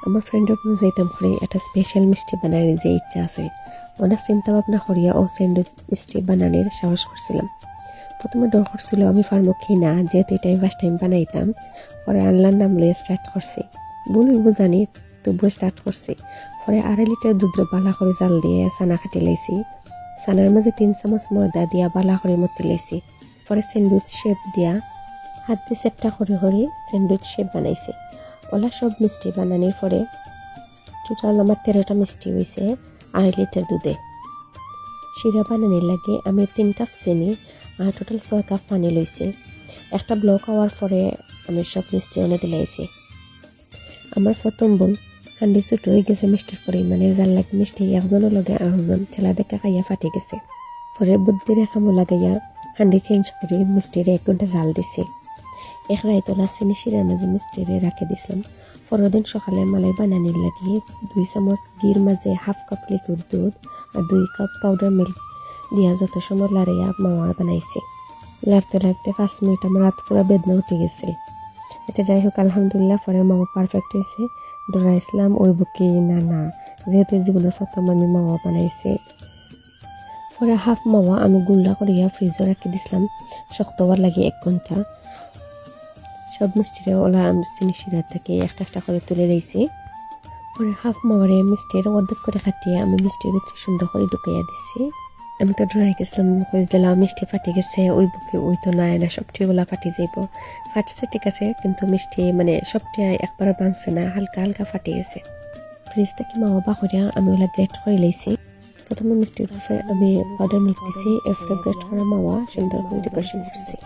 আমার ফ্রেন্ডের কোনো যাইতাম করে একটা স্পেশাল মিষ্টি বানানোর যে ইচ্ছা আছে, অনেক চিন্তা ভাবনা করিয়া ও স্যান্ডউইচ মিষ্টি বানানোর সাহস করছিলাম। প্রথমে ডর করছিল আমি পারবো কি না, যেহেতু এটা আমি ফার্স্ট টাইম বানাইতাম। পরে আনলার নাম লইয়া স্টার্ট করছি, বলবো জানি তবুও স্টার্ট করছি। পরে 2.5 লিটার দুধ বালা করে জাল দিয়ে ছানা কাটি লাইছি, ছানার মাঝে 3 চামচ ময়দা দিয়া বালা করে মতি লাইছি। পরে স্যান্ডউইচ শেপ দিয়া হাত দিয়ে চেপটা করে করে স্যান্ডউইচ শেপ বানাইছি। ওলা সব মিষ্টি বানানোর পরে টোটাল আমার 13টা মিষ্টি হয়েছে 2.5 লিটার দুধে। শিরা বানানোর লাগে আমি 3 কাপ চিনি আর টোটাল 6 কাপ পানি লইছি। একটা ব্লক হওয়ার পরে আমি সব মিষ্টি অনে দিলাইছি। আমার প্রথম বোন হান্ডি ছোট হয়ে গেছে মিষ্টির পরিমাণে, যার লাগে মিষ্টি একজনের লগে আরেকজন ঠেলা দেখা খাইয়া ফাটে গেছে। পরে বুদ্ধি রেখামো লাগাইয়া হান্ডি চেঞ্জ করে মিষ্টির 1 ঘন্টা জাল দিছি। এক রাইতলা চিনি শিরার মাঝে মিষ্টিরে রাখে দিছিলাম। পরের দিন সকালে মালাই বানানির লাগে 2 চামচ ঘির মাঝে 1/2 কাপ লিকুইড দুধ আর 2 কাপ পাউডার মিল্ক দিয়া যত সময় লাড়াইয়া মাওয়া বানাইছি। লাড়তে লাড়তে 5 মিনিট আমার হাত পুরো বেদনা উঠে গেছে। এটা যাই হোক, আলহামদুলিল্লাহ পরে মাওয়া পারফেক্ট হয়েছে। ডরাইছিলাম ওই বুকি না, যেহেতু জীবনের প্রথম আমি মাওয়া বানাইছি। পরে হাফ মাওয়া আমি গুল্লা করিয়া ফ্রিজে রাখি দিছিলাম শক্ত হওয়ার লাগে 1 ঘন্টা। সব মিষ্টিরে ওলা চিনি শিরা থেকে একটা একটা করে তুলে দিয়েছি। পরে হাফ মাওয়ারে মিষ্টির অর্ধেক করে কাটিয়ে আমি মিষ্টির ভিতরে সুন্দর করে ঢুকাইয়া দিচ্ছি। আমি তো ডরাই গেছিলাম, খোঁজ দিলাম মিষ্টি ফাটে গেছে, ওই বুকে ওই তো নাই না, সবটিগুলা ফাটি যাইব। ফাটছে ঠিক আছে, কিন্তু মিষ্টি মানে সবটি একবার ভাঙছে না, হালকা হালকা ফাটে গেছে। ফ্রিজ থেকে মাওয়া বাকরিয়া আমি ওলা গ্রেট করে লাইছি। প্রথমে মিষ্টির উপরে আমি পাউডার মিল্ক দিছি, এরপরে গ্রেট করা মাওয়া সুন্দর করে ডেকোরেশন করছি।